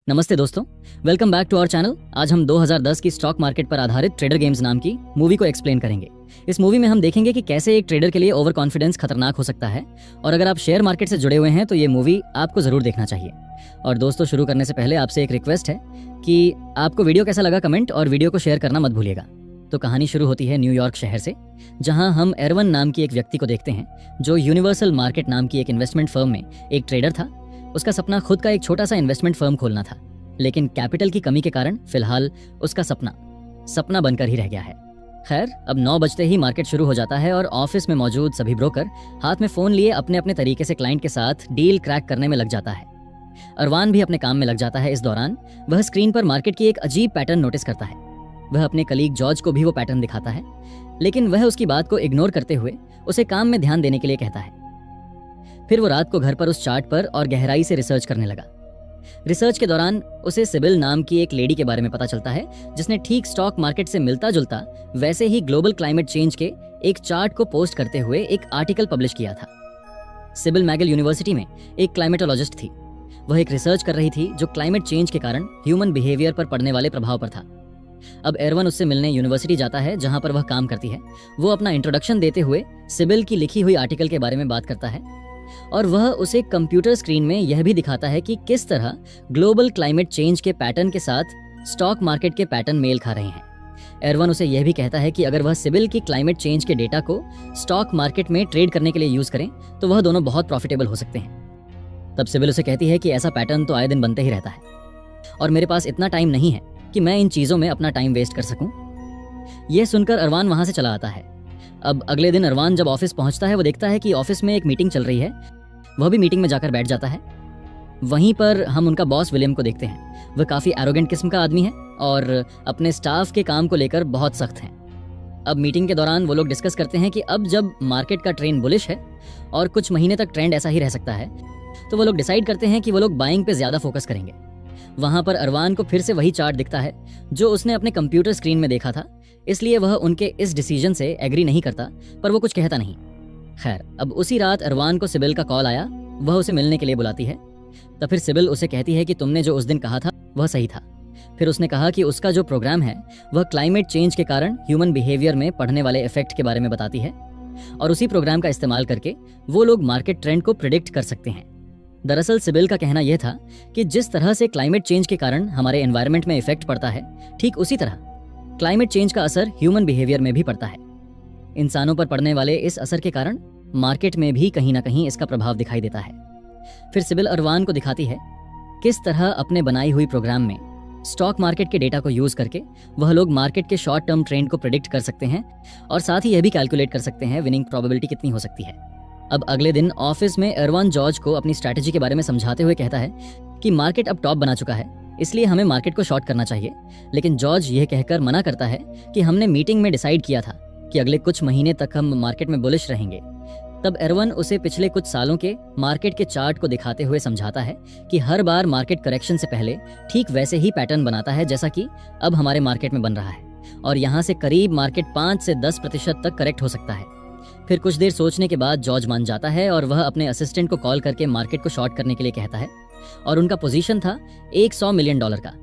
नमस्ते दोस्तों, welcome back to our channel. आज हम 2010 की स्टॉक मार्केट पर आधारित ट्रेडर गेम्स नाम की मूवी को एक्सप्लेन करेंगे। इस मूवी में हम देखेंगे कि कैसे एक ट्रेडर के लिए ओवर कॉन्फिडेंस खतरनाक हो सकता है, और अगर आप शेयर मार्केट से जुड़े हुए हैं तो ये मूवी आपको जरूर देखना चाहिए। और दोस्तों, शुरू करने से पहले आपसे एक रिक्वेस्ट है कि आपको वीडियो कैसा लगा कमेंट और वीडियो को शेयर करना मत भूलिएगा। तो कहानी शुरू होती है न्यूयॉर्क शहर से, जहां हम एरवन नाम की एक व्यक्ति को देखते हैं जो यूनिवर्सल मार्केट नाम की एक इन्वेस्टमेंट फर्म में एक ट्रेडर था। उसका सपना खुद का एक छोटा सा इन्वेस्टमेंट फर्म खोलना था, लेकिन कैपिटल की कमी के कारण फिलहाल उसका सपना बनकर ही रह गया है। खैर, अब 9 बजते ही मार्केट शुरू हो जाता है और ऑफिस में मौजूद सभी ब्रोकर हाथ में फोन लिए अपने अपने तरीके से क्लाइंट के साथ डील क्रैक करने में लग जाता है। अरवान भी अपने काम में लग जाता है। इस दौरान वह स्क्रीन पर मार्केट की एक अजीब पैटर्न नोटिस करता है। वह अपने कलीग जॉर्ज को भी वो पैटर्न दिखाता है, लेकिन वह उसकी बात को इग्नोर करते हुए उसे काम में ध्यान देने के लिए कहता है। फिर वो रात को घर पर उस चार्ट पर और गहराई से रिसर्च करने लगा। रिसर्च के दौरान उसे सिबिल नाम की एक लेडी के बारे में पता चलता है, जिसने ठीक स्टॉक मार्केट से मिलता जुलता वैसे ही ग्लोबल क्लाइमेट चेंज के एक चार्ट को पोस्ट करते हुए एक आर्टिकल पब्लिश किया था। सिबिल मैगिल यूनिवर्सिटी में एक क्लाइमेटोलॉजिस्ट थी। वह एक रिसर्च कर रही थी जो क्लाइमेट चेंज के कारण ह्यूमन बिहेवियर पर पड़ने वाले प्रभाव पर था। अब एरवन उससे मिलने यूनिवर्सिटी जाता है जहां पर वह काम करती है। वो अपना इंट्रोडक्शन देते हुए सिबिल की लिखी हुई आर्टिकल के बारे में बात करता है, और वह उसे कंप्यूटर स्क्रीन में यह भी दिखाता है कि किस तरह ग्लोबल क्लाइमेट चेंज के पैटर्न के साथ स्टॉक मार्केट के पैटर्न मेल खा रहे हैं। एरवन उसे यह भी कहता है कि अगर वह सिबिल की क्लाइमेट चेंज के डेटा को स्टॉक मार्केट में ट्रेड करने के लिए यूज करें तो वह दोनों बहुत प्रॉफिटेबल हो सकते हैं। तब सिबिल उसे कहती है कि ऐसा पैटर्न तो आए दिन बनते ही रहता है, और मेरे पास इतना टाइम नहीं है कि मैं इन चीजों में अपना टाइम वेस्ट कर सकूं। यह सुनकर अरवान वहां से चला आता है। अब अगले दिन अरवान जब ऑफिस पहुंचता है, वो देखता है कि ऑफिस में एक मीटिंग चल रही है। वह भी मीटिंग में जाकर बैठ जाता है। वहीं पर हम उनका बॉस विलियम को देखते हैं। वह काफी एरोगेंट किस्म का आदमी है और अपने स्टाफ के काम को लेकर बहुत सख्त हैं। अब मीटिंग के दौरान वो लोग डिस्कस करते हैं कि अब जब मार्केट का ट्रेंड बुलिश है और कुछ महीने तक ट्रेंड ऐसा ही रह सकता है, तो वो लोग डिसाइड करते हैं कि वो लोग बाइंग पे ज्यादा फोकस करेंगे। वहां पर अरवान को फिर से वही चार्ट दिखता है जो उसने अपने कंप्यूटर स्क्रीन में देखा था, इसलिए वह उनके इस डिसीजन से एग्री नहीं करता, पर वो कुछ कहता नहीं। खैर, अब उसी रात अरवान को सिबिल का कॉल आया। वह उसे मिलने के लिए बुलाती है। तब फिर सिबिल उसे कहती है कि तुमने जो उस दिन कहा था वह सही था। फिर उसने कहा कि उसका जो प्रोग्राम है वह क्लाइमेट चेंज के कारण ह्यूमन बिहेवियर में पड़ने वाले इफेक्ट के बारे में बताती है, और उसी प्रोग्राम का इस्तेमाल करके वो लोग मार्केट ट्रेंड को प्रिडिक्ट कर सकते हैं। दरअसल सिबिल का कहना यह था कि जिस तरह से क्लाइमेट चेंज के कारण हमारे एनवायरनमेंट में इफेक्ट पड़ता है, ठीक उसी तरह क्लाइमेट चेंज का असर ह्यूमन बिहेवियर में भी पड़ता है। इंसानों पर पड़ने वाले इस असर के कारण मार्केट में भी कहीं ना कहीं इसका प्रभाव दिखाई देता है। फिर सिबिल अरवान को दिखाती है किस तरह अपने बनाई हुई प्रोग्राम में स्टॉक मार्केट के डेटा को यूज करके वह लोग मार्केट के शॉर्ट टर्म ट्रेंड को प्रेडिक्ट कर सकते हैं, और साथ ही यह भी कैलकुलेट कर सकते हैं विनिंग प्रोबेबिलिटी कितनी हो सकती है। अब अगले दिन ऑफिस में एरवन जॉर्ज को अपनी स्ट्रैटेजी के बारे में समझाते हुए कहता है कि मार्केट अब टॉप बना चुका है, इसलिए हमें मार्केट को शॉर्ट करना चाहिए। लेकिन जॉर्ज यह कहकर मना करता है कि हमने मीटिंग में डिसाइड किया था कि अगले कुछ महीने तक हम मार्केट में बुलिश रहेंगे। तब एरवन उसे पिछले कुछ सालों के मार्केट के चार्ट को दिखाते हुए समझाता है कि हर बार मार्केट करेक्शन से पहले ठीक वैसे ही पैटर्न बनाता है जैसा कि अब हमारे मार्केट में बन रहा है, और यहाँ से करीब मार्केट 5 से 10% तक करेक्ट हो सकता है। फिर कुछ देर सोचने के बाद जॉर्ज मान जाता है और वह अपने असिस्टेंट को कॉल करके मार्केट को शॉर्ट करने के लिए कहता है, और उनका पोजीशन था $100 मिलियन का।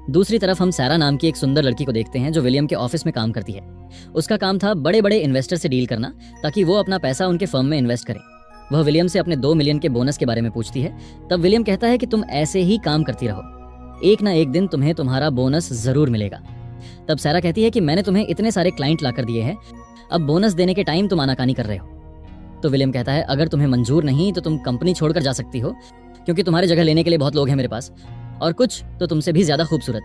दूसरी तरफ हम सैरा नाम की एक सुंदर लड़की को देखते हैं जो विलियम के ऑफिस में काम करती है। उसका काम था बड़े बड़े इन्वेस्टर से डील करना, ताकि वो अपना पैसा उनके फर्म में इन्वेस्ट करें। वह विलियम से अपने 2 मिलियन के बोनस के बारे में पूछती है। तब विलियम कहता है कि तुम ऐसे ही काम करती रहो, एक ना एक दिन तुम्हें तुम्हारा बोनस जरूर मिलेगा। तब सैरा कहती है कि मैंने तुम्हें इतने सारे क्लाइंट लाकर दिए हैं, अब बोनस देने के टाइम तुम आनाकानी कर रहे हो। तो विलियम कहता है, अगर तुम्हें मंजूर नहीं तो तुम कंपनी छोड़कर जा सकती हो, क्योंकि तुम्हारी जगह लेने के लिए बहुत लोग हैं मेरे पास, और कुछ तो तुमसे भी ज्यादा खूबसूरत।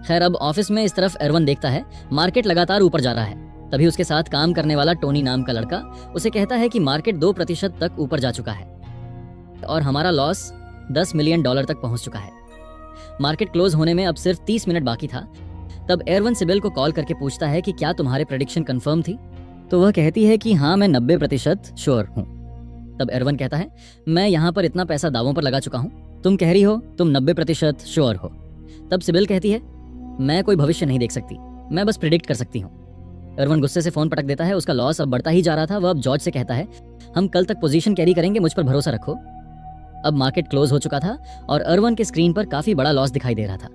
खैर, अब ऑफिस में इस तरफ एरवन देखता है मार्केट लगातार ऊपर जा रहा है। तभी उसके साथ काम करने वाला टोनी नाम का लड़का उसे कहता है कि मार्केट 2% तक ऊपर जा चुका है और हमारा लॉस $10 मिलियन तक पहुंच चुका है। मार्केट क्लोज होने में अब सिर्फ 30 मिनट बाकी था। तब एरवन सिबिल को कॉल करके पूछता है कि क्या तुम्हारे प्रेडिक्शन कंफर्म थी? तो वह कहती है कि हाँ, मैं 90% श्योर हूँ। तब एरवन कहता है, मैं यहाँ पर इतना पैसा दावों पर लगा चुका हूँ, तुम कह रही हो तुम 90% श्योर हो। तब सिबिल कहती है, मैं कोई भविष्य नहीं देख सकती, मैं बस प्रिडिक्ट कर सकती हूँ। एरवन गुस्से से फोन पटक देता है। उसका लॉस अब बढ़ता ही जा रहा था। वह अब जॉर्ज से कहता है, हम कल तक पोजीशन कैरी करेंगे, मुझ पर भरोसा रखो। अब मार्केट क्लोज हो चुका था और अर्वन के स्क्रीन पर काफ़ी बड़ा लॉस दिखाई दे रहा था।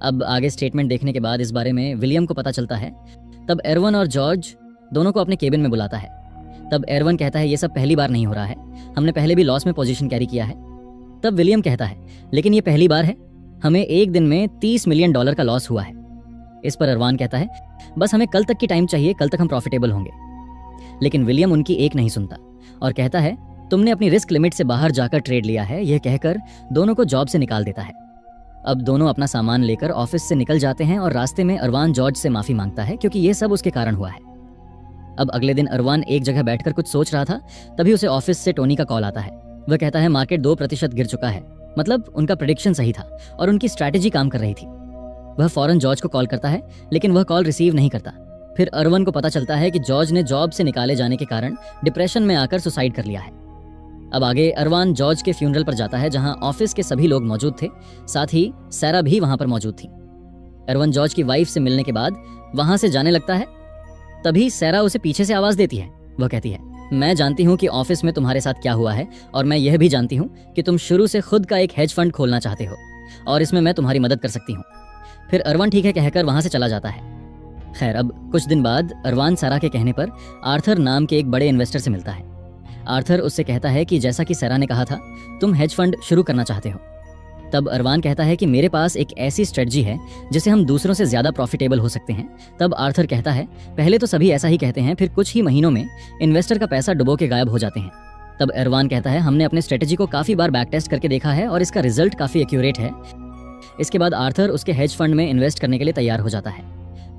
अब आगे स्टेटमेंट देखने के बाद इस बारे में विलियम को पता चलता है। तब एरवन और जॉर्ज दोनों को अपने केबिन में बुलाता है। तब एरवन कहता है ये सब पहली बार नहीं हो रहा है, हमने पहले भी लॉस में पोजीशन कैरी किया है। तब विलियम कहता है लेकिन ये पहली बार है, हमें एक दिन में $30 मिलियन का लॉस हुआ है। इस पर अरवान कहता है बस हमें कल तक की टाइम चाहिए, कल तक हम प्रॉफिटेबल होंगे। लेकिन विलियम उनकी एक नहीं सुनता और कहता है तुमने अपनी रिस्क लिमिट से बाहर जाकर ट्रेड लिया है। यह कहकर दोनों को जॉब से निकाल देता है। अब दोनों अपना सामान लेकर ऑफिस से निकल जाते हैं और रास्ते में अरवान जॉर्ज से माफी मांगता है क्योंकि यह सब उसके कारण हुआ है। अब अगले दिन अरवान एक जगह बैठकर कुछ सोच रहा था, तभी उसे ऑफिस से टोनी का कॉल आता है। वह कहता है मार्केट 2% गिर चुका है, मतलब उनका प्रेडिक्शन सही था और उनकी स्ट्रैटेजी काम कर रही थी। वह फौरन जॉर्ज को कॉल करता है लेकिन वह कॉल रिसीव नहीं करता। फिर अरवन को पता चलता है कि जॉर्ज ने जॉब से निकाले जाने के कारण डिप्रेशन में आकर सुसाइड कर लिया है। अब आगे अरवान जॉर्ज के फ्यूनरल पर जाता है जहां ऑफिस के सभी लोग मौजूद थे, साथ ही सैरा भी वहां पर मौजूद थी। अरवान जॉर्ज की वाइफ से मिलने के बाद वहां से जाने लगता है। तभी सैरा उसे पीछे से आवाज देती है। वह कहती है मैं जानती हूं कि ऑफिस में तुम्हारे साथ क्या हुआ है और मैं यह भी जानती हूं कि तुम शुरू से खुद का एक हेज फंड खोलना चाहते हो और इसमें मैं तुम्हारी मदद कर सकती हूँ। फिर अरवान ठीक है कहकर वहां से चला जाता है। खैर अब कुछ दिन बाद अरवान सैरा के कहने पर आर्थर नाम के एक बड़े इन्वेस्टर से मिलता है। आर्थर उससे कहता है कि जैसा कि सैरा ने कहा था तुम हेज फंड शुरू करना चाहते हो। तब अरवान कहता है कि मेरे पास एक ऐसी स्ट्रेटजी है जिससे हम दूसरों से ज्यादा प्रॉफिटेबल हो सकते हैं। तब आर्थर कहता है पहले तो सभी ऐसा ही कहते हैं, फिर कुछ ही महीनों में इन्वेस्टर का पैसा डुबो के गायब हो जाते हैं। तब अरवान कहता है हमने अपने स्ट्रेटजी को काफी बार बैक टेस्ट करके देखा है और इसका रिजल्ट काफी एक्यूरेट है। इसके बाद आर्थर उसके हेज फंड में इन्वेस्ट करने के लिए तैयार हो जाता है।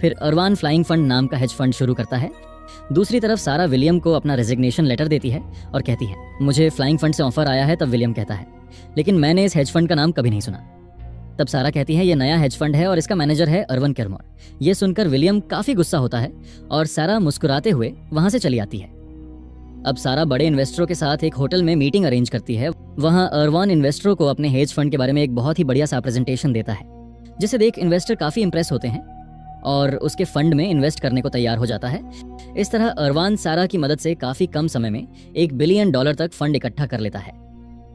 फिर अरवान फ्लाइंग फंड नाम का हेज फंड शुरू करता है। दूसरी तरफ सारा विलियम को अपना रेजिग्नेशन लेटर देती है और कहती है मुझे फ्लाइंग फंड से ऑफर आया है। तब विलियम कहता है लेकिन मैंने इस हेज फंड का नाम कभी नहीं सुना। तब सारा कहती है ये नया हेज फंड है और इसका मैनेजर है अर्वन केरमोर। ये सुनकर विलियम काफी गुस्सा होता है और सारा मुस्कुराते हुए वहां से चली आती है। अब सारा बड़े इन्वेस्टरों के साथ एक होटल में मीटिंग अरेंज करती है। वहां अरवान इन्वेस्टरों को अपने हेज फंड के बारे में एक बहुत ही बढ़िया सा प्रेजेंटेशन देता है, जिसे देख इन्वेस्टर काफी इंप्रेस होते हैं और उसके फंड में इन्वेस्ट करने को तैयार हो जाता है। इस तरह अरवान सारा की मदद से काफी कम समय में $1 बिलियन तक फंड इकट्ठा कर लेता है।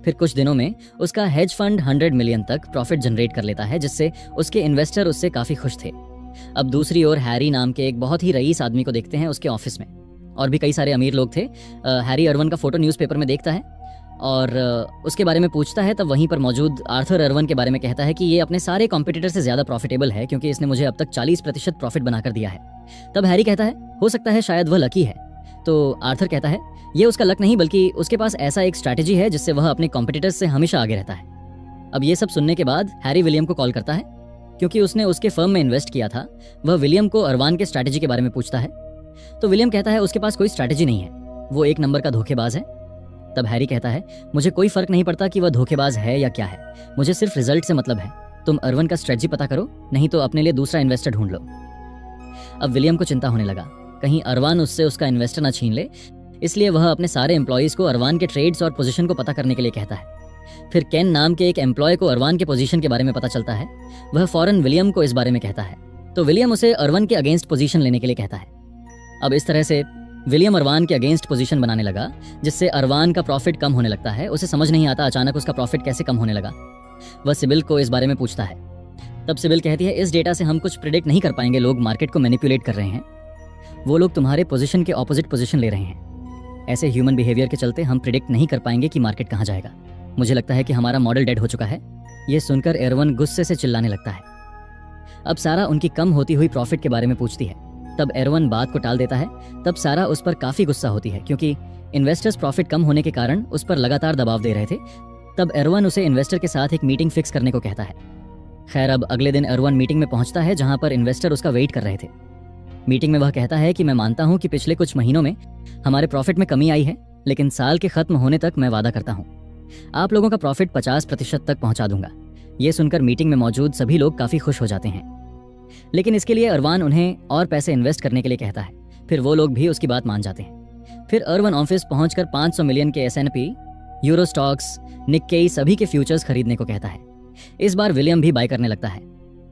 फिर कुछ दिनों में उसका हेज फंड 100 मिलियन तक प्रॉफिट जनरेट कर लेता है, जिससे उसके इन्वेस्टर उससे काफी खुश थे। अब दूसरी ओर हैरी नाम के एक बहुत ही रईस आदमी को देखते हैं उसके ऑफिस में। और भी कई सारे अमीर लोग थे। हैरी अरवन का फोटो न्यूज़पेपर में देखता है और उसके बारे में पूछता है। तब वहीं पर मौजूद आर्थर अरवन के बारे में कहता है कि ये अपने सारे कॉम्पिटिटर से ज़्यादा प्रॉफिटेबल है क्योंकि इसने मुझे अब तक 40% प्रॉफिट बनाकर दिया है। तब हैरी कहता है हो सकता है शायद वह लकी है। तो आर्थर कहता है ये उसका लक नहीं बल्कि उसके पास ऐसा एक स्ट्रैटेजी है जिससे वह अपने कॉम्पिटिटर्स से हमेशा आगे रहता है। अब ये सब सुनने के बाद हैरी विलियम को कॉल करता है क्योंकि उसने उसके फर्म में इन्वेस्ट किया था। वह विलियम को अरवान के स्ट्रैटेजी के बारे में पूछता है तो विलियम कहता है उसके पास कोई स्ट्रैटेजी नहीं है, वो एक नंबर का धोखेबाज है। तब हैरी कहता है मुझे कोई फर्क नहीं पड़ता कि वह धोखेबाज है या क्या है, मुझे सिर्फ रिजल्ट से मतलब है। तुम अरवन का स्ट्रैटेजी पता करो, नहीं तो अपने लिए दूसरा इन्वेस्टर ढूंढ लो। अब विलियम को चिंता होने लगा कहीं अरवान उससे उसका इन्वेस्टर ना छीन ले, इसलिए वह अपने सारे एम्प्लॉयज को अरवान के ट्रेड्स और पोजीशन को पता करने के लिए कहता है। फिर केन नाम के एक एम्प्लॉय को अरवान के पोजीशन के बारे में पता चलता है। वह फौरन विलियम को इस बारे में कहता है तो विलियम उसे अरवान के अगेंस्ट पोजीशन लेने के लिए कहता है। अब इस तरह से विलियम अरवान के अगेंस्ट पोजीशन बनाने लगा, जिससे अरवान का प्रॉफिट कम होने लगता है। उसे समझ नहीं आता अचानक उसका प्रॉफिट कैसे कम होने लगा। वह सिबिल को इस बारे में पूछता है। तब सिबिल कहती है इस डेटा से हम कुछ प्रिडिक्ट नहीं कर पाएंगे, लोग मार्केट को मैनिपुलेट कर रहे हैं, वो लोग तुम्हारे पोजीशन के ऑपोजिट पोजीशन ले रहे हैं। ऐसे ह्यूमन बिहेवियर के चलते हम प्रिडिक्ट नहीं कर पाएंगे कि मार्केट कहाँ जाएगा। मुझे लगता है कि हमारा मॉडल डेड हो चुका है। यह सुनकर एरवन गुस्से से चिल्लाने लगता है। अब सारा उनकी कम होती हुई प्रॉफिट के बारे में पूछती है। तब एरवन बात को टाल देता है। तब सारा उस पर काफी गुस्सा होती है क्योंकि इन्वेस्टर्स प्रॉफिट कम होने के कारण उस पर लगातार दबाव दे रहे थे। तब एरवन उसे इन्वेस्टर के साथ एक मीटिंग फिक्स करने को कहता है। खैर अब अगले दिन एरवन मीटिंग में पहुंचता है जहां पर इन्वेस्टर उसका वेट कर रहे थे। मीटिंग में वह कहता है कि मैं मानता हूं कि पिछले कुछ महीनों में हमारे प्रॉफिट में कमी आई है, लेकिन साल के खत्म होने तक मैं वादा करता हूं आप लोगों का प्रॉफिट 50% तक पहुंचा दूंगा। ये सुनकर मीटिंग में मौजूद सभी लोग काफी खुश हो जाते हैं, लेकिन इसके लिए अरवान उन्हें और पैसे इन्वेस्ट करने के लिए कहता है। फिर वो लोग भी उसकी बात मान जाते हैं। फिर अरवान ऑफिस पहुंचकर 500 मिलियन के S&P, यूरो स्टॉक्स, निक्केई सभी के फ्यूचर्स खरीदने को कहता है। इस बार विलियम भी बाय करने लगता है।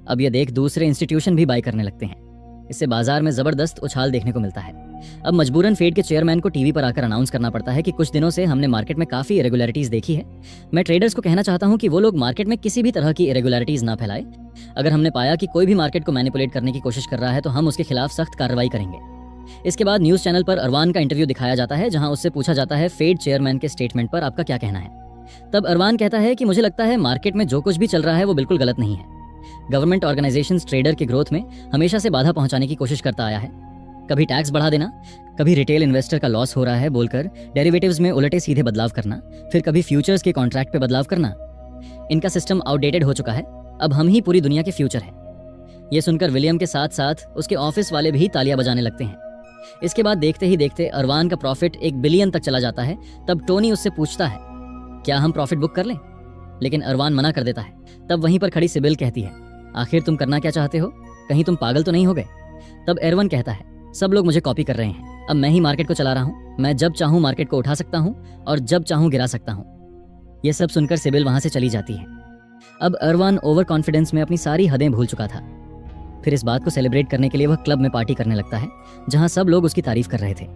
अब यह देख दूसरे इंस्टीट्यूशन भी बाय करने लगते हैं। इससे बाजार में जबरदस्त उछाल देखने को मिलता है। अब मजबूरन फेड के चेयरमैन को टीवी पर आकर अनाउंस करना पड़ता है कि कुछ दिनों से हमने मार्केट में काफ़ी इरेगुलरिटीज़ देखी है। मैं ट्रेडर्स को कहना चाहता हूं कि वो लोग मार्केट में किसी भी तरह की इरेगुलरिटीज़ ना फैलाए। अगर हमने पाया कि कोई भी मार्केट को मैनिपुलेट करने की कोशिश कर रहा है तो हम उसके खिलाफ सख्त कार्रवाई करेंगे। इसके बाद न्यूज़ चैनल पर अरवान का इंटरव्यू दिखाया जाता है, जहां उससे पूछा जाता है फेड चेयरमैन के स्टेटमेंट पर आपका क्या कहना है। तब अरवान कहता है कि मुझे लगता है मार्केट में जो कुछ भी चल रहा है वो बिल्कुल गलत नहीं है। गवर्नमेंट ऑर्गेनाइजेशंस ट्रेडर के ग्रोथ में हमेशा से बाधा पहुंचाने की कोशिश करता आया है। कभी टैक्स बढ़ा देना, कभी रिटेल इन्वेस्टर का लॉस हो रहा है बोलकर डेरिवेटिव्स में उलटे सीधे बदलाव करना, फिर कभी फ्यूचर्स के कॉन्ट्रैक्ट पे बदलाव करना। इनका सिस्टम आउटडेटेड हो चुका है, अब हम ही पूरी दुनिया के फ्यूचर है। ये सुनकर विलियम के साथ साथ उसके ऑफिस वाले भी तालियां बजाने लगते हैं। इसके बाद देखते ही देखते अरवान का प्रॉफिट 1 बिलियन तक चला जाता है। तब टोनी उससे पूछता है क्या हम प्रॉफिट बुक कर लें, लेकिन अरवान मना कर देता है। तब वहीं पर खड़ी सिबिल कहती है आखिर तुम करना क्या चाहते हो, कहीं तुम पागल तो नहीं हो गए। तब एरवन कहता है सब लोग मुझे कॉपी कर रहे हैं, अब मैं ही मार्केट को चला रहा हूँ, मैं जब चाहूँ मार्केट को उठा सकता हूँ और जब चाहूँ गिरा सकता हूँ। यह सब सुनकर सिबिल वहां से चली जाती है। अब अरवान ओवर कॉन्फिडेंस में अपनी सारी हदें भूल चुका था। फिर इस बात को सेलिब्रेट करने के लिए वह क्लब में पार्टी करने लगता है, जहां सब लोग उसकी तारीफ कर रहे थे।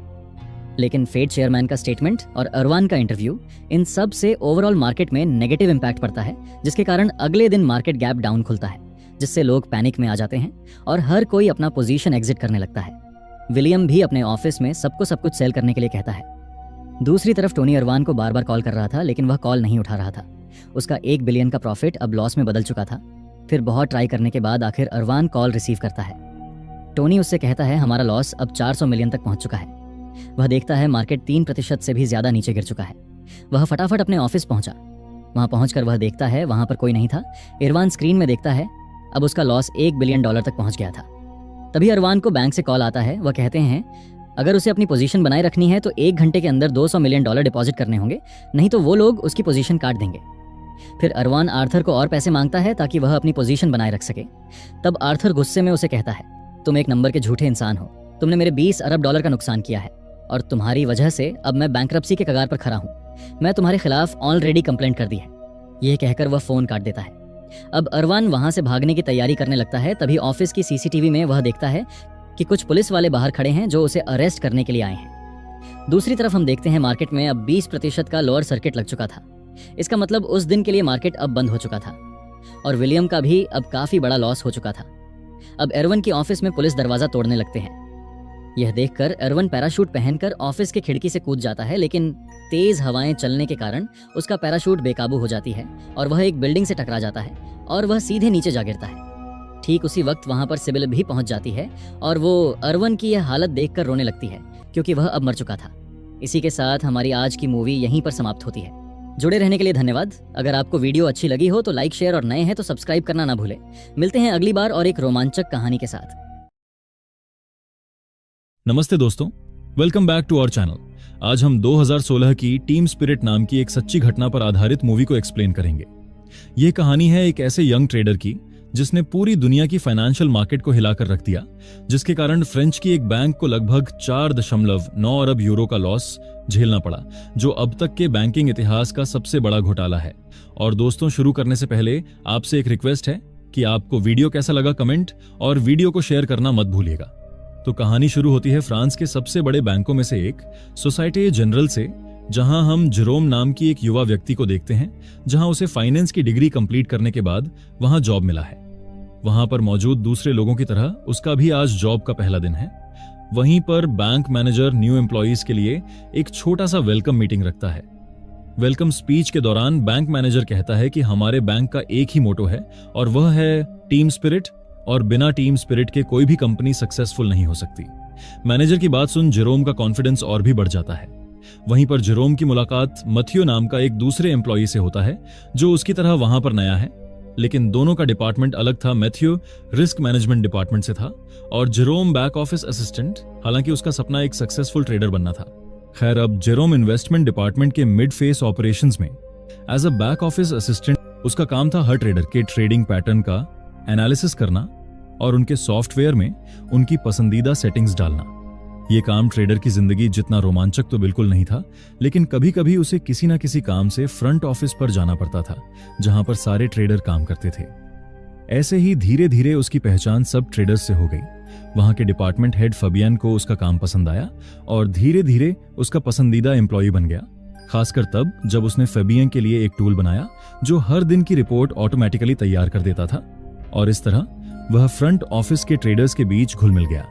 लेकिन फेड चेयरमैन का स्टेटमेंट और अरवान का इंटरव्यू, इन सब से ओवरऑल मार्केट में नेगेटिव इंपैक्ट पड़ता है, जिसके कारण अगले दिन मार्केट गैप डाउन खुलता है, जिससे लोग पैनिक में आ जाते हैं और हर कोई अपना पोजीशन एग्जिट करने लगता है। विलियम भी अपने ऑफिस में सबको सब कुछ सेल करने के लिए कहता है। दूसरी तरफ टोनी अरवान को बार बार कॉल कर रहा था, लेकिन वह कॉल नहीं उठा रहा था। उसका 1 बिलियन का प्रॉफिट अब लॉस में बदल चुका था। फिर बहुत ट्राई करने के बाद आखिर अरवान कॉल रिसीव करता है। टोनी उससे कहता है हमारा लॉस अब 400 मिलियन तक पहुंच चुका है। वह देखता है मार्केट 3% से भी ज्यादा नीचे गिर चुका है। वह फटाफट अपने ऑफिस पहुंचा। वहां पहुंचकर वह देखता है वहां पर कोई नहीं था। इरवान स्क्रीन में देखता है अब उसका लॉस $1 बिलियन तक पहुंच गया था। तभी अरवान को बैंक से कॉल आता है। वह कहते हैं अगर उसे अपनी पोजीशन बनाए रखनी है तो 1 घंटे के अंदर $200 मिलियन डिपॉजिट करने होंगे, नहीं तो वो लोग उसकी पोजीशन काट देंगे। फिर अरवान आर्थर को और पैसे मांगता है ताकि वह अपनी पोजीशन बनाए रख सके। तब आर्थर गुस्से में उसे कहता है तुम एक नंबर के झूठे इंसान हो, तुमने मेरे $20 अरब का नुकसान किया है और तुम्हारी वजह से अब मैं बैंकरप्सी के कगार पर खड़ा हूँ। मैं तुम्हारे खिलाफ ऑलरेडी कंप्लेंट कर दी है। यह कहकर वह फोन काट देता है। अब अरवान वहां से भागने की तैयारी करने लगता है। तभी ऑफिस की सीसीटीवी में वह देखता है कि कुछ पुलिस वाले बाहर खड़े हैं जो उसे अरेस्ट करने के लिए आए हैं। दूसरी तरफ हम देखते हैं मार्केट में अब 20% का लोअर सर्किट लग चुका था। इसका मतलब उस दिन के लिए मार्केट अब बंद हो चुका था और विलियम का भी अब काफी बड़ा लॉस हो चुका था। अब एरवन की ऑफिस में पुलिस दरवाजा तोड़ने लगते हैं। यह देखकर एरवन पैराशूट पहनकर ऑफिस के खिड़की से कूद जाता है, लेकिन तेज हवाएं चलने के कारण उसका पैराशूट बेकाबू हो जाती है और वह एक बिल्डिंग से टकरा जाता है और वह सीधे नीचे जा गिरता है। ठीक उसी वक्त वहां पर सिबिल भी पहुंच जाती है और वो अरवन की यह हालत देखकर रोने लगती है, क्योंकि वह अब मर चुका था। इसी के साथ हमारी आज की मूवी यहीं पर समाप्त होती है। जुड़े रहने के लिए धन्यवाद। अगर आपको वीडियो अच्छी लगी हो तो लाइक, शेयर और नए हैं तो सब्सक्राइब करना ना भूलें। मिलते हैं अगली बार और एक रोमांचक कहानी के साथ। नमस्ते दोस्तों, welcome back to our channel. आज हम 2016 की टीम स्पिरिट नाम की एक सच्ची घटना पर आधारित मूवी को एक्सप्लेन करेंगे। यह कहानी है एक ऐसे यंग ट्रेडर की जिसने पूरी दुनिया की फाइनेंशियल मार्केट को हिलाकर रख दिया, जिसके कारण फ्रेंच की एक बैंक को लगभग 4.9 अरब यूरो का लॉस झेलना पड़ा, जो अब तक के बैंकिंग इतिहास का सबसे बड़ा घोटाला है। और दोस्तों, शुरू करने से पहले आपसे एक रिक्वेस्ट है कि आपको वीडियो कैसा लगा कमेंट और वीडियो को शेयर करना मत भूलिएगा। तो कहानी शुरू होती है फ्रांस के सबसे बड़े बैंकों में से एक सोसाइटी जनरल से, जहां हम जेरोम नाम की एक युवा व्यक्ति को देखते हैं, जहां उसे फाइनेंस की डिग्री कंप्लीट करने के बाद वहां जॉब मिला है। वहां पर मौजूद दूसरे लोगों की तरह उसका भी आज जॉब का पहला दिन है। वहीं पर बैंक मैनेजर न्यू एम्प्लॉइज के लिए एक छोटा सा वेलकम मीटिंग रखता है। वेलकम स्पीच के दौरान बैंक मैनेजर कहता है कि हमारे बैंक का एक ही मोटो है और वह है टीम स्पिरिट, और बिना टीम स्पिरिट के कोई भी कंपनी सक्सेसफुल नहीं हो सकती। मैनेजर की बात सुन जेरोम का कॉन्फिडेंस और भी बढ़ जाता है। वहीं पर जेरोम की मुलाकात मथियो नाम का एक दूसरे एम्प्लॉई से होता है जो उसकी तरह वहां पर नया है, लेकिन दोनों का डिपार्टमेंट अलग था। मैथ्यू रिस्क मैनेजमेंट डिपार्टमेंट से था और जेरोम बैक ऑफिस असिस्टेंट, हालांकि उसका सपना एक सक्सेसफुल ट्रेडर बनना था। खैर, अब जेरोम इन्वेस्टमेंट डिपार्टमेंट के मिड फेस ऑपरेशंस में as a back office assistant उसका काम था हर ट्रेडर के ट्रेडिंग पैटर्न का एनालिसिस करना और उनके सॉफ्टवेयर में उनकी पसंदीदा सेटिंग्स डालना। यह काम ट्रेडर की जिंदगी जितना रोमांचक तो बिल्कुल नहीं था, लेकिन कभी कभी उसे किसी ना किसी काम से फ्रंट ऑफिस पर जाना पड़ता था, जहां पर सारे ट्रेडर काम करते थे। ऐसे ही धीरे धीरे उसकी पहचान सब ट्रेडर्स से हो गई। वहां के डिपार्टमेंट हेड फबियन को उसका काम पसंद आया और धीरे धीरे उसका पसंदीदा एम्प्लॉय बन गया, खासकर तब जब उसने फबियन के लिए एक टूल बनाया जो हर दिन की रिपोर्ट ऑटोमेटिकली तैयार कर देता था। और इस तरह वह फ्रंट ऑफिस के ट्रेडर्स के बीच घुल मिल गया।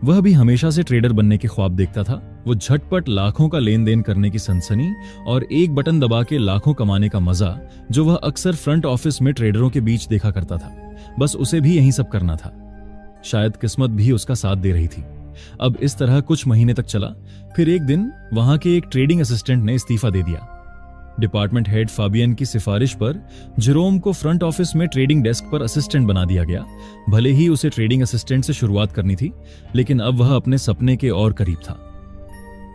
वह भी हमेशा से ट्रेडर बनने के ख्वाब देखता था। वो झटपट लाखों का लेन देन करने की सनसनी और एक बटन दबा के लाखों कमाने का मजा जो वह अक्सर फ्रंट ऑफिस में ट्रेडरों के बीच देखा करता था, बस उसे भी यही सब करना था। शायद किस्मत भी उसका साथ दे रही थी। अब इस तरह कुछ महीने तक चला। फिर एक दिन वहां के एक ट्रेडिंग असिस्टेंट ने इस्तीफा दे दिया। डिपार्टमेंट हेड फाबियन की सिफारिश पर जेरोम को फ्रंट ऑफिस में ट्रेडिंग डेस्क पर असिस्टेंट बना दिया गया। भले ही उसे ट्रेडिंग असिस्टेंट से शुरुआत करनी थी, लेकिन अब वह अपने सपने के और करीब था।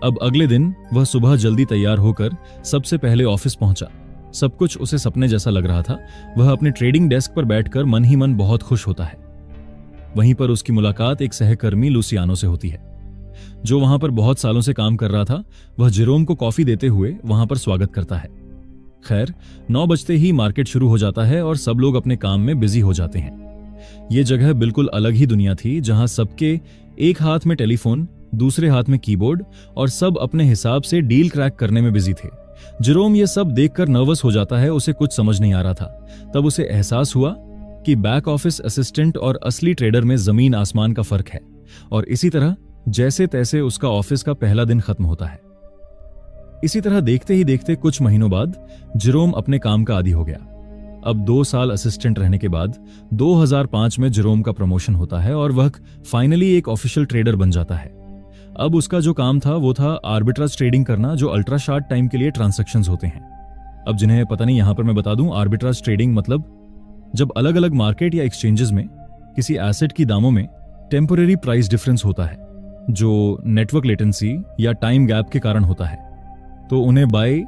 अब अगले दिन वह सुबह जल्दी तैयार होकर सबसे पहले ऑफिस पहुंचा। सब कुछ उसे सपने जैसा लग रहा था। वह अपने ट्रेडिंग डेस्क पर बैठकर मन ही मन बहुत खुश होता है। वहीं पर उसकी मुलाकात एक सहकर्मी लुसियानो से होती है, जो वहां पर बहुत सालों से काम कर रहा था। वह जेरोम को कॉफी देते हुए वहां पर स्वागत करता है। खैर, 9 बजते ही मार्केट शुरू हो जाता है और सब लोग अपने काम में बिजी हो जाते हैं। ये जगह बिल्कुल अलग ही दुनिया थी, जहां सबके एक हाथ में टेलीफोन, दूसरे हाथ में कीबोर्ड और सब अपने हिसाब से डील क्रैक करने में बिजी थे। जेरोम ये सब देखकर नर्वस हो जाता है। उसे कुछ समझ नहीं आ रहा था। तब उसे एहसास हुआ कि बैक ऑफिस असिस्टेंट और असली ट्रेडर में जमीन आसमान का फर्क है। और इसी तरह जैसे तैसे उसका ऑफिस का पहला दिन खत्म होता है। इसी तरह देखते ही देखते कुछ महीनों बाद जेरोम अपने काम का आदी हो गया। अब 2 साल असिस्टेंट रहने के बाद 2005 में जेरोम का प्रमोशन होता है और वह फाइनली एक ऑफिशियल ट्रेडर बन जाता है। अब उसका जो काम था वो था आर्बिट्राज ट्रेडिंग करना, जो अल्ट्रा शॉर्ट टाइम के लिए ट्रांजैक्शंस होते हैं। अब जिन्हें पता नहीं, यहां पर मैं बता दूं, आर्बिट्राज ट्रेडिंग मतलब जब अलग अलग मार्केट या एक्सचेंजेस में किसी एसेट की दामों में टेम्पोरेरी प्राइस डिफरेंस होता है, जो नेटवर्क लेटेंसी या टाइम गैप के कारण होता है, तो उन्हें बाय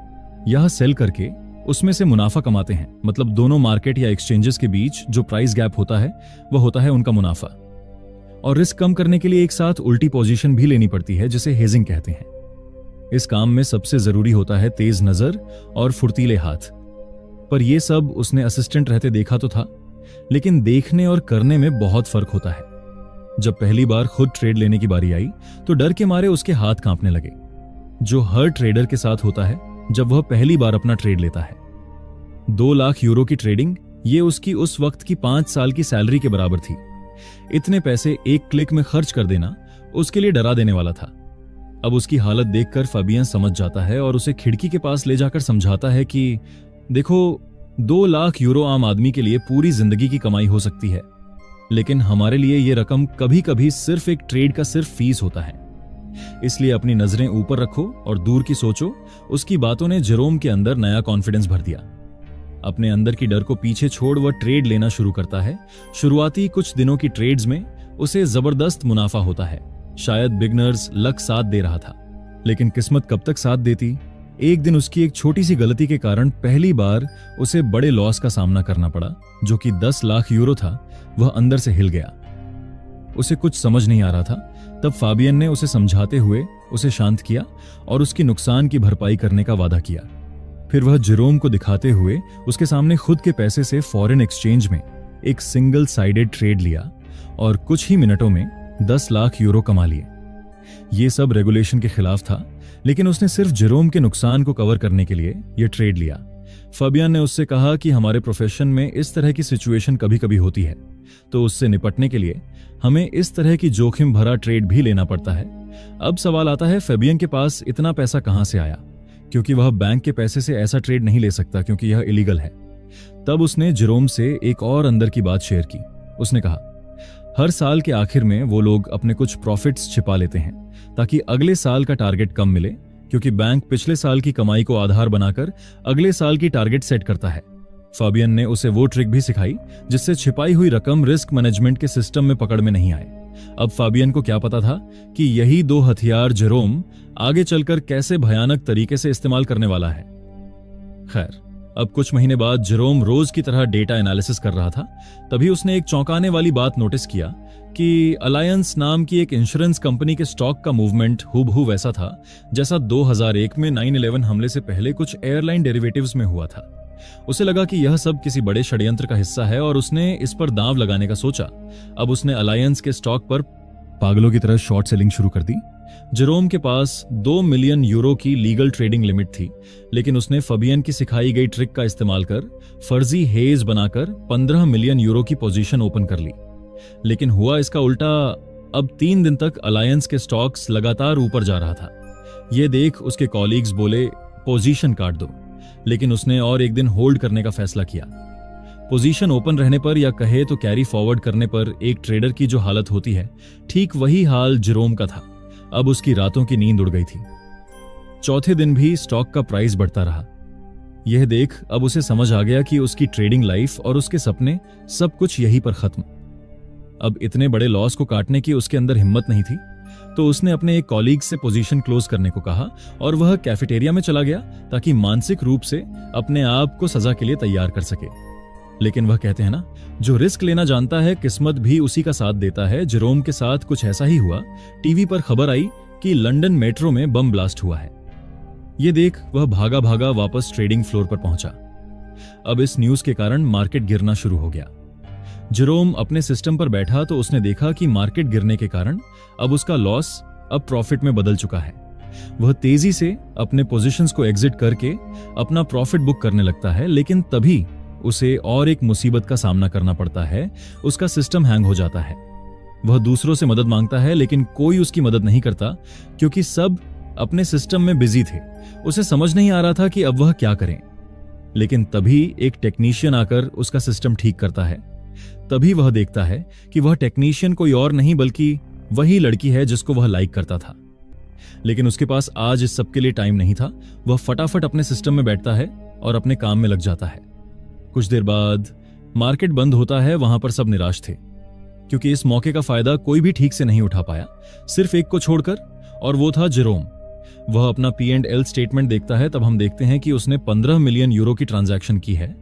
या सेल करके उसमें से मुनाफा कमाते हैं। मतलब दोनों मार्केट या एक्सचेंजेस के बीच जो प्राइस गैप होता है वह होता है उनका मुनाफा। और रिस्क कम करने के लिए एक साथ उल्टी पोजीशन भी लेनी पड़ती है, जिसे हेजिंग कहते हैं। इस काम में सबसे जरूरी होता है तेज नजर और फुर्तीले हाथ। पर यह सब उसने असिस्टेंट रहते देखा तो था, लेकिन देखने और करने में बहुत फर्क होता है। जब पहली बार खुद ट्रेड लेने की बारी आई तो डर के मारे उसके हाथ कांपने लगे, जो हर ट्रेडर के साथ होता है जब वह पहली बार अपना ट्रेड लेता है। 2 लाख यूरो की ट्रेडिंग, ये उसकी उस वक्त की 5 साल की सैलरी के बराबर थी। इतने पैसे एक क्लिक में खर्च कर देना उसके लिए डरा देने वाला था। अब उसकी हालत देखकर फाबियन समझ जाता है और उसे खिड़की के पास ले जाकर समझाता है कि देखो, 2 लाख यूरो आम आदमी के लिए पूरी जिंदगी की कमाई हो सकती है, लेकिन हमारे लिए यह रकम कभी कभी सिर्फ एक ट्रेड का सिर्फ फीस होता है। इसलिए अपनी नजरें ऊपर रखो और दूर की सोचो। उसकी बातों ने जेरोम के अंदर नया कॉन्फिडेंस भर दिया। अपने अंदर की डर को पीछे छोड़ वह ट्रेड लेना शुरू करता है। शुरुआती कुछ दिनों की ट्रेड्स में उसे जबरदस्त मुनाफा होता है। शायद बिगनर्स लक साथ दे रहा था, लेकिन किस्मत कब तक साथ देती। एक दिन उसकी एक छोटी सी गलती के कारण पहली बार उसे बड़े लॉस का सामना करना पड़ा, जो कि 10 लाख यूरो था। वह अंदर से हिल गया। उसे कुछ समझ नहीं आ रहा था। तब फाबियन ने उसे समझाते हुए उसे शांत किया और उसकी नुकसान की भरपाई करने का वादा किया। फिर वह जेरोम को दिखाते हुए उसके सामने खुद के पैसे से फॉरेन एक्सचेंज में एक सिंगल साइडेड ट्रेड लिया और कुछ ही मिनटों में 10 लाख यूरो कमा लिए। यह सब रेगुलेशन के खिलाफ था, लेकिन उसने सिर्फ जेरोम के नुकसान को कवर करने के लिए यह ट्रेड लिया। फाबियन ने उससे कहा कि हमारे प्रोफेशन में इस तरह की सिचुएशन कभी कभी होती है, तो उससे निपटने के लिए हमें इस तरह की जोखिम भरा ट्रेड भी लेना पड़ता है। अब सवाल आता है, फाबियन के पास इतना पैसा कहां से आया, क्योंकि वह बैंक के पैसे से ऐसा ट्रेड नहीं ले सकता, क्योंकि यह इलीगल है। तब उसने जेरोम से एक और अंदर की बात शेयर की। उसने कहा, हर साल के आखिर में वो लोग अपने कुछ प्रॉफिट्स छिपा लेते हैं ताकि अगले साल का टारगेट कम मिले, क्योंकि बैंक पिछले साल की कमाई को आधार बनाकर अगले साल की टारगेट सेट करता है। फाबियन ने उसे वो ट्रिक भी सिखाई जिससे छिपाई हुई रकम रिस्क मैनेजमेंट के सिस्टम में पकड़ में नहीं आए। अब फाबियन को क्या पता था कि यही 2 हथियार जेरोम आगे चलकर कैसे भयानक तरीके से इस्तेमाल करने वाला है। खैर, अब कुछ महीने बाद जेरोम रोज की तरह डेटा एनालिसिस कर रहा था। तभी उसने एक चौंकाने वाली बात नोटिस किया कि अलायंस नाम की एक इंश्योरेंस कंपनी के स्टॉक का मूवमेंट हूबहू वैसा था जैसा 2001 में 9/11 हमले से पहले कुछ एयरलाइन डेरिवेटिव्स में हुआ था। उसे लगा कि यह सब किसी बड़े षड्यंत्र का हिस्सा है और उसने इस पर दांव लगाने का सोचा। अब उसने अलायंस के स्टॉक पर पागलों की तरह शॉर्ट सेलिंग शुरू कर दी। जेरोम के पास 2 मिलियन यूरो की लीगल ट्रेडिंग लिमिट थी, लेकिन उसने फबियन की सिखाई गई ट्रिक का इस्तेमाल कर फर्जी हेज बनाकर 15 मिलियन यूरो की पोजीशन ओपन कर ली। लेकिन हुआ इसका उल्टा। अब 3 दिन तक अलायंस के स्टॉक्स लगातार ऊपर जा रहा था। यह देख उसके कॉलीग्स बोले पोजीशन काट दो, लेकिन उसने और एक दिन होल्ड करने का फैसला किया। पोजीशन ओपन रहने पर या कहे तो कैरी फॉरवर्ड करने पर एक ट्रेडर की जो हालत होती है, ठीक वही हाल जेरोम का था। अब उसकी रातों की नींद उड़ गई थी। चौथे दिन भी स्टॉक का प्राइस बढ़ता रहा। यह देख अब उसे समझ आ गया कि उसकी ट्रेडिंग लाइफ और उसके सपने सब कुछ यहीं पर खत्म। अब इतने बड़े लॉस को काटने की उसके अंदर हिम्मत नहीं थी, तो उसने अपने एक कॉलीग से पोजीशन क्लोज करने को कहा और वह कैफेटेरिया में चला गया ताकि मानसिक रूप से अपने आप को सजा के लिए तैयार कर सके। लेकिन वह कहते हैं ना, जो रिस्क लेना जानता है किस्मत भी उसी का साथ देता है। जेरोम के साथ कुछ ऐसा ही हुआ। टीवी पर खबर आई कि लंदन मेट्रो में बम ब्लास्ट हुआ है। यह देख वह भागा भागा वापस ट्रेडिंग फ्लोर पर पहुंचा। अब इस न्यूज के कारण मार्केट गिरना शुरू हो गया। जेरोम अपने सिस्टम पर बैठा तो उसने देखा कि मार्केट गिरने के कारण अब उसका लॉस अब प्रॉफिट में बदल चुका है। वह तेजी से अपने पोजीशंस को एग्जिट करके अपना प्रॉफिट बुक करने लगता है, लेकिन तभी उसे और एक मुसीबत का सामना करना पड़ता है। उसका सिस्टम हैंग हो जाता है। वह दूसरों से मदद मांगता है, लेकिन कोई उसकी मदद नहीं करता क्योंकि सब अपने सिस्टम में बिजी थे। उसे समझ नहीं आ रहा था कि अब वह क्या करें। लेकिन तभी एक टेक्नीशियन आकर उसका सिस्टम ठीक करता है। तभी वह देखता है कि वह टेक्नीशियन कोई और नहीं बल्कि वही लड़की है जिसको वह लाइक करता था। लेकिन उसके पास आज इस सब के लिए टाइम नहीं था। वह फटाफट अपने सिस्टम में बैठता है और अपने काम में लग जाता है। कुछ देर बाद मार्केट बंद होता है। वहां पर सब निराश थे क्योंकि इस मौके का फायदा कोई भी ठीक से नहीं उठा पाया, सिर्फ एक को छोड़कर, और वो था जेरोम। वह अपना P&L स्टेटमेंट देखता है। तब हम देखते हैं कि उसने 15 मिलियन यूरो की ट्रांजैक्शन की है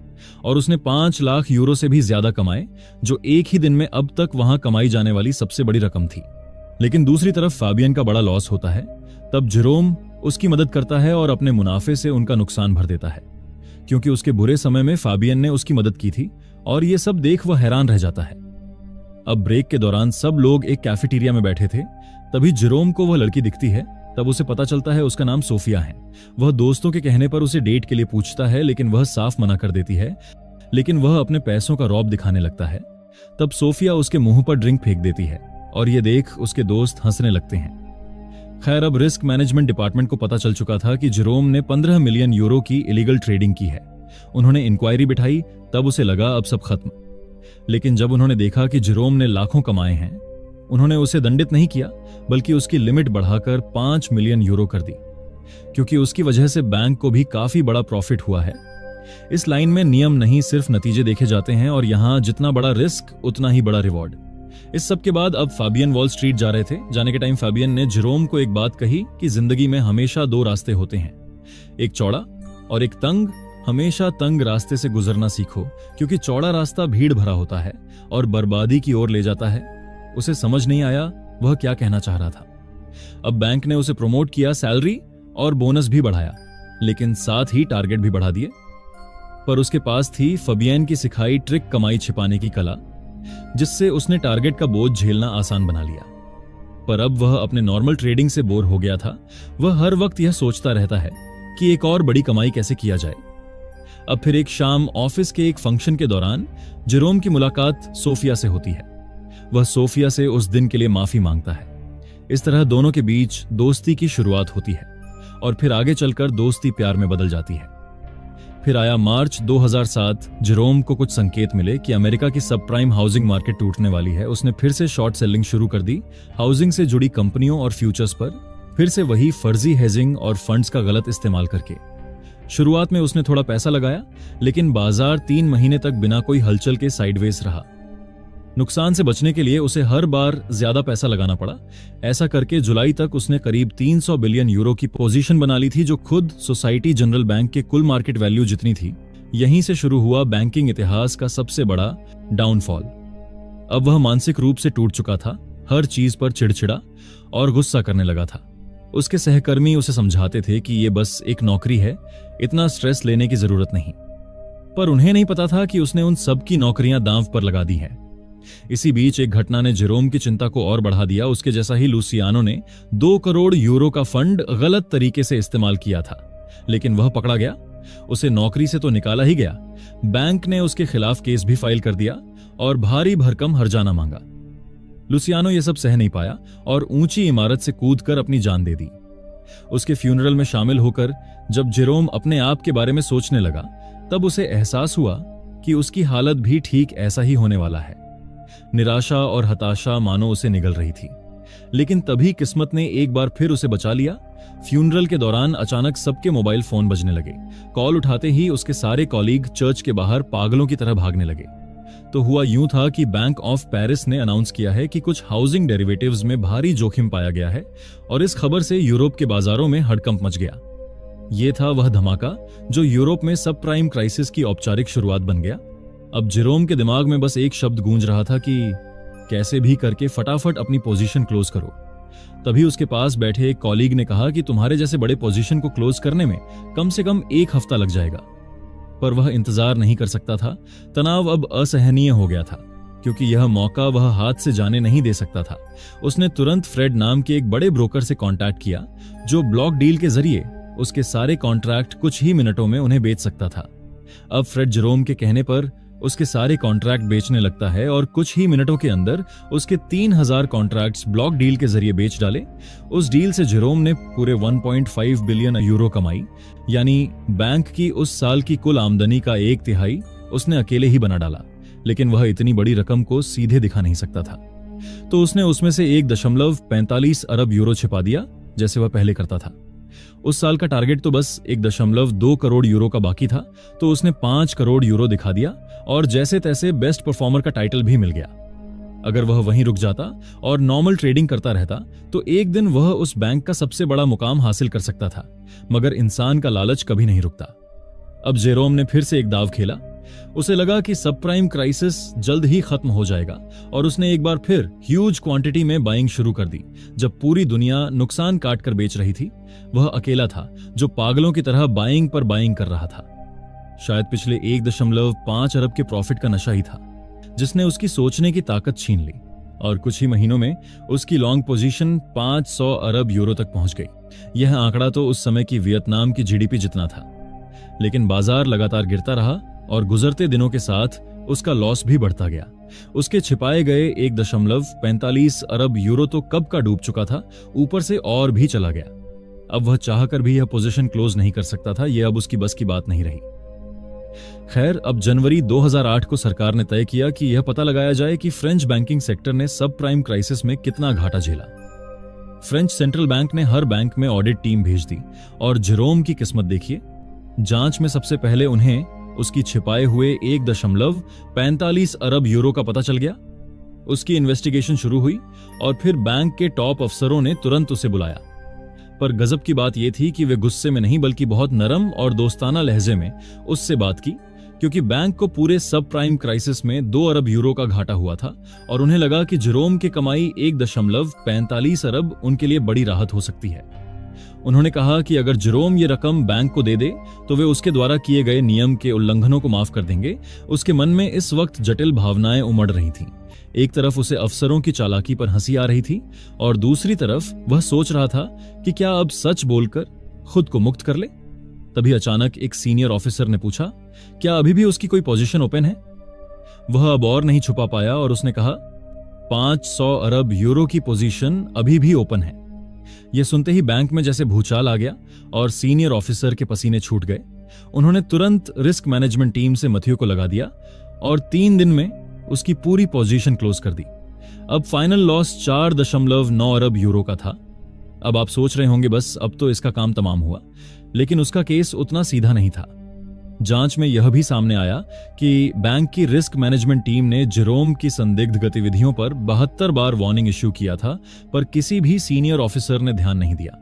और उसने 5 लाख यूरो से भी ज्यादा कमाए, जो एक ही दिन में अब तक वहां कमाई जाने वाली सबसे बड़ी रकम थी। लेकिन दूसरी तरफ फाबियन का बड़ा लॉस होता है। तब जेरोम उसकी मदद करता है और अपने मुनाफे से उनका नुकसान भर देता है, क्योंकि उसके बुरे समय में फाबियन ने उसकी मदद की थी। और यह सब देख वह हैरान रह जाता है। अब ब्रेक के दौरान सब लोग एक कैफेटेरिया में बैठे थे। तभी जेरोम को वह लड़की दिखती है। तब उसे पता चलता है उसका नाम सोफिया है। वह दोस्तों के कहने पर उसे डेट के लिए पूछता है, लेकिन वह साफ मना कर देती है। लेकिन वह अपने पैसों का रौब दिखाने लगता है। तब सोफिया उसके मुंह पर ड्रिंक फेंक देती है और यह देख उसके दोस्त हंसने लगते हैं। खैर, अब रिस्क मैनेजमेंट डिपार्टमेंट को पता चल चुका था कि जेरोम ने 15 मिलियन यूरो की इलीगल ट्रेडिंग की है। उन्होंने इंक्वायरी बिठाई। तब उसे लगा अब सब खत्म। लेकिन जब उन्होंने देखा कि जेरोम ने लाखों कमाए हैं, उन्होंने उसे दंडित नहीं किया, बल्कि उसकी लिमिट बढ़ाकर 5 मिलियन यूरो कर दी, क्योंकि उसकी वजह से बैंक को भी काफी बड़ा प्रॉफिट हुआ है। इस लाइन में नियम नहीं, सिर्फ नतीजे देखे जाते हैं, और यहां जितना बड़ा रिस्क उतना ही बड़ा रिवॉर्ड। इस सब के बाद अब फाबियन वॉल स्ट्रीट जा रहे थे। जाने के टाइम फाबियन ने जेरोम को एक बात कही कि जिंदगी में हमेशा 2 रास्ते होते हैं, एक चौड़ा और एक तंग। हमेशा तंग रास्ते से गुजरना सीखो, क्योंकि चौड़ा रास्ता भीड़ भरा होता है और बर्बादी की ओर ले जाता है। उसे समझ नहीं आया वह क्या कहना चाह रहा था। अब बैंक ने उसे प्रमोट किया, सैलरी और बोनस भी बढ़ाया, लेकिन साथ ही टारगेट भी बढ़ा दिए। पर उसके पास थी फबियन की सिखाई ट्रिक कमाई छिपाने की कला, जिससे उसने टारगेट का बोझ झेलना आसान बना लिया। पर अब वह अपने नॉर्मल ट्रेडिंग से बोर हो गया था। वह हर वक्त यह सोचता रहता है कि एक और बड़ी कमाई कैसे किया जाए। अब फिर एक शाम ऑफिस के एक फंक्शन के दौरान जेरोम की मुलाकात सोफिया से होती है। वह सोफिया से उस दिन के लिए माफी मांगता है। इस तरह दोनों के बीच दोस्ती की शुरुआत होती है और फिर आगे चलकर दोस्ती प्यार में बदल जाती है। फिर आया मार्च 2007। जेरोम को कुछ संकेत मिले कि अमेरिका की सब प्राइम हाउसिंग मार्केट टूटने वाली है। उसने फिर से शॉर्ट सेलिंग शुरू कर दी, हाउसिंग से जुड़ी कंपनियों और फ्यूचर्स पर, फिर से वही फर्जी हेजिंग और फंड्स का गलत इस्तेमाल करके। शुरुआत में उसने थोड़ा पैसा लगाया, लेकिन बाजार 3 महीने तक बिना कोई हलचल के साइडवेज रहा। नुकसान से बचने के लिए उसे हर बार ज्यादा पैसा लगाना पड़ा। ऐसा करके जुलाई तक उसने करीब 300 बिलियन यूरो की पोजीशन बना ली थी, जो खुद सोसाइटी जनरल बैंक के कुल मार्केट वैल्यू जितनी थी। यहीं से शुरू हुआ बैंकिंग इतिहास का सबसे बड़ा डाउनफॉल। अब वह मानसिक रूप से टूट चुका था, हर चीज पर चिड़चिड़ा और गुस्सा करने लगा था। उसके सहकर्मी उसे समझाते थे कि यह बस एक नौकरी है, इतना स्ट्रेस लेने की जरूरत नहीं। पर उन्हें नहीं पता था कि उसने उन सब की नौकरियां दांव पर लगा दी हैं। इसी बीच एक घटना ने जेरोम की चिंता को और बढ़ा दिया। उसके जैसा ही लुसियानो ने 2 करोड़ यूरो का फंड गलत तरीके से इस्तेमाल किया था, लेकिन वह पकड़ा गया। उसे नौकरी से तो निकाला ही गया, बैंक ने उसके खिलाफ केस भी फाइल कर दिया और भारी भरकम हर्जाना मांगा। लुसियानो यह सब सह नहीं पाया और ऊंची इमारत से कूदकर अपनी जान दे दी। उसके फ्यूनरल में शामिल होकर जब जेरोम अपने आप के बारे में सोचने लगा, तब उसे एहसास हुआ कि उसकी हालत भी ठीक ऐसा ही होने वाला है। निराशा और हताशा मानो उसे निगल रही थी, लेकिन तभी किस्मत ने एक बार फिर उसे बचा लिया। फ्यूनरल के दौरान अचानक सबके मोबाइल फोन बजने लगे। कॉल उठाते ही उसके सारे कॉलीग चर्च के बाहर पागलों की तरह भागने लगे। तो हुआ यूं था कि बैंक ऑफ पेरिस ने अनाउंस किया है कि कुछ हाउसिंग डेरिवेटिव्स में भारी जोखिम पाया गया है और इस खबर से यूरोप के बाजारों में हड़कंप मच गया। यह था वह धमाका जो यूरोप में सब प्राइम क्राइसिस की औपचारिक शुरुआत बन गया। अब जेरोम के दिमाग में बस एक शब्द गूंज रहा था कि कैसे भी करके फटाफट अपनी पोजीशन क्लोज करो। तभी उसके पास बैठे एक कॉलीग ने कहा कि तुम्हारे जैसे बड़े पोजीशन को क्लोज करने में कम से कम 1 हफ्ता लग जाएगा। पर वह इंतजार नहीं कर सकता था। तनाव अब असहनीय हो गया था, क्योंकि यह मौका वह हाथ से जाने नहीं दे सकता था। उसने तुरंत फ्रेड नाम के एक बड़े ब्रोकर से कांटेक्ट किया, जो ब्लॉक डील के जरिए उसके सारे कॉन्ट्रैक्ट कुछ ही मिनटों में उन्हें बेच सकता था। अब फ्रेड जेरोम के कहने पर उसके सारे कॉन्ट्रैक्ट बेचने लगता है और कुछ ही मिनटों के अंदर उसके 3000 कॉन्ट्रैक्ट्स ब्लॉक डील के जरिए बेच डाले। उस डील से जेरोम ने पूरे 1.5 बिलियन यूरो कमाई, यानी बैंक की उस साल की कुल आमदनी का 1/3 उसने अकेले ही बना डाला। लेकिन वह इतनी बड़ी रकम को सीधे दिखा नहीं सकता था, तो उसने उसमें से 1.45 अरब यूरो छिपा दिया, जैसे वह पहले करता था। उस साल का टारगेट तो बस 1.2 करोड़ यूरो का बाकी था, तो उसने 5 करोड़ यूरो दिखा दिया और जैसे तैसे बेस्ट परफॉर्मर का टाइटल भी मिल गया। अगर वह वहीं रुक जाता और नॉर्मल ट्रेडिंग करता रहता तो एक दिन वह उस बैंक का सबसे बड़ा मुकाम हासिल कर सकता था। मगर इंसान का लालच कभी नहीं रुकता। अब जेरोम ने फिर से एक दाव खेला। उसे लगा कि सब प्राइम क्राइसिस जल्द ही खत्म हो जाएगा और उसने एक बार फिर ह्यूज क्वांटिटी में बाइंग शुरू कर दी। जब पूरी दुनिया नुकसान काट कर बेच रही थी, वह अकेला था जो पागलों की तरह बाइंग पर बाइंग कर रहा था। शायद पिछले 1.5 अरब के प्रॉफिट का नशा ही था जिसने उसकी सोचने की ताकत छीन ली, और कुछ ही महीनों में उसकी लॉन्ग पोजीशन 500 अरब यूरो तक पहुंच गई। यह आंकड़ा तो उस समय की वियतनाम की जीडीपी जितना था। लेकिन बाजार लगातार गिरता रहा और गुजरते दिनों के साथ उसका लॉस भी बढ़ता गया। उसके छिपाए गए 1.45 अरब यूरो तो कब का डूब चुका था, ऊपर से और भी चला गया। अब वह चाहकर भी यह पोजीशन क्लोज नहीं कर सकता था। यह अब उसकी बस की बात नहीं रही। खैर, अब जनवरी 2008 को सरकार ने तय किया कि यह पता लगाया जाए कि फ्रेंच बैंकिंग सेक्टर ने सब प्राइम क्राइसिस में कितना घाटा झेला। फ्रेंच सेंट्रल बैंक ने हर बैंक में ऑडिट टीम भेज दी और जेरोम की किस्मत देखिए। जांच में सबसे पहले उन्हें उसकी छिपाए हुए 1.45 अरब यूरो का पता चल गया। उसकी इन्वेस्टिगेशन शुरू हुई और फिर बैंक के टॉप अफसरों ने तुरंत उसे बुलाया। पर गजब की बात यह थी कि वे गुस्से में नहीं बल्कि बहुत नरम और दोस्ताना लहजे में उससे बात की, क्योंकि बैंक को पूरे सब प्राइम क्राइसिस में 2 अरब यूरो का घाटा हुआ था और उन्हें लगा कि जेरोम की कमाई 1.45 अरब उनके लिए बड़ी राहत हो सकती है। उन्होंने कहा कि अगर जेरोम ये रकम बैंक को दे दे तो वे उसके द्वारा किए गए नियम के उल्लंघनों को माफ कर देंगे। उसके मन में इस वक्त जटिल भावनाएं उमड़ रही थीं। एक तरफ उसे अफसरों की चालाकी पर हंसी आ रही थी और दूसरी तरफ वह सोच रहा था कि क्या अब सच बोलकर खुद को मुक्त कर ले। तभी अचानक एक सीनियर ऑफिसर ने पूछा, क्या अभी भी उसकी कोई पोजीशन ओपन है? वह अब और नहीं छुपा पाया और उसने कहा, 500 अरब यूरो की पोजीशन अभी भी ओपन है। यह सुनते ही बैंक में जैसे भूचाल आ गया और सीनियर ऑफिसर के पसीने छूट गए। उन्होंने तुरंत रिस्क मैनेजमेंट टीम से मथियो को लगा दिया और 3 दिन में उसकी पूरी पोजीशन क्लोज कर दी। अब फाइनल लॉस 4.9 अरब यूरो का था। अब आप सोच रहे होंगे बस अब तो इसका काम तमाम हुआ, लेकिन उसका केस उतना सीधा नहीं था। जांच में यह भी सामने आया कि बैंक की रिस्क मैनेजमेंट टीम ने जेरोम की संदिग्ध गतिविधियों पर 72 बार वार्निंग इश्यू किया था, पर किसी भी सीनियर ऑफिसर ने ध्यान नहीं दिया।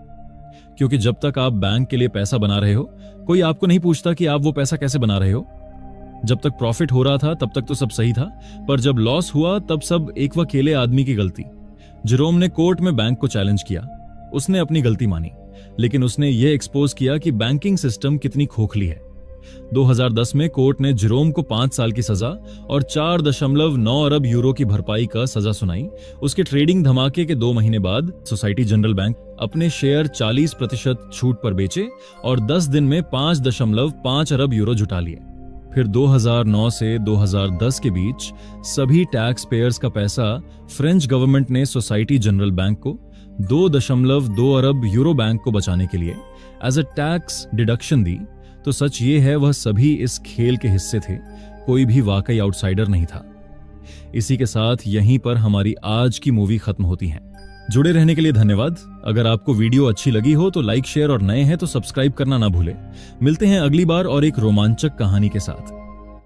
क्योंकि जब तक आप बैंक के लिए पैसा बना रहे हो, कोई आपको नहीं पूछता कि आप वो पैसा कैसे बना रहे हो। जब तक प्रॉफिट हो रहा था तब तक तो सब सही था, पर जब लॉस हुआ तब सब एक व अकेले आदमी की गलती। जेरोम ने कोर्ट में बैंक को चैलेंज किया। उसने अपनी गलती मानी, लेकिन उसने यह एक्सपोज किया कि बैंकिंग सिस्टम कितनी खोखली है। 2010 में कोर्ट ने जेरोम को 5 साल की सजा और 4.9 अरब यूरो की भरपाई का सजा सुनाई। उसके ट्रेडिंग धमाके के 2 महीने बाद सोसाइटी जनरल बैंक अपने शेयर 40% छूट पर बेचे और 10 दिन में 5.5 अरब यूरो जुटा लिए। फिर 2009 से 2010 के बीच सभी टैक्स पेयर्स का पैसा फ्रेंच गवर्नमेंट ने सोसाइटी जनरल बैंक को 2.2 अरब यूरो बैंक को बचाने के लिए एज अ टैक्स डिडक्शन दी। तो सच ये है वह सभी इस खेल के हिस्से थे, कोई भी वाकई आउटसाइडर नहीं था। इसी के साथ यहीं पर हमारी आज की मूवी खत्म होती है। जुड़े रहने के लिए धन्यवाद। अगर आपको वीडियो अच्छी लगी हो तो लाइक, शेयर और नए हैं तो सब्सक्राइब करना ना भूलें। मिलते हैं अगली बार और एक रोमांचक कहानी के साथ।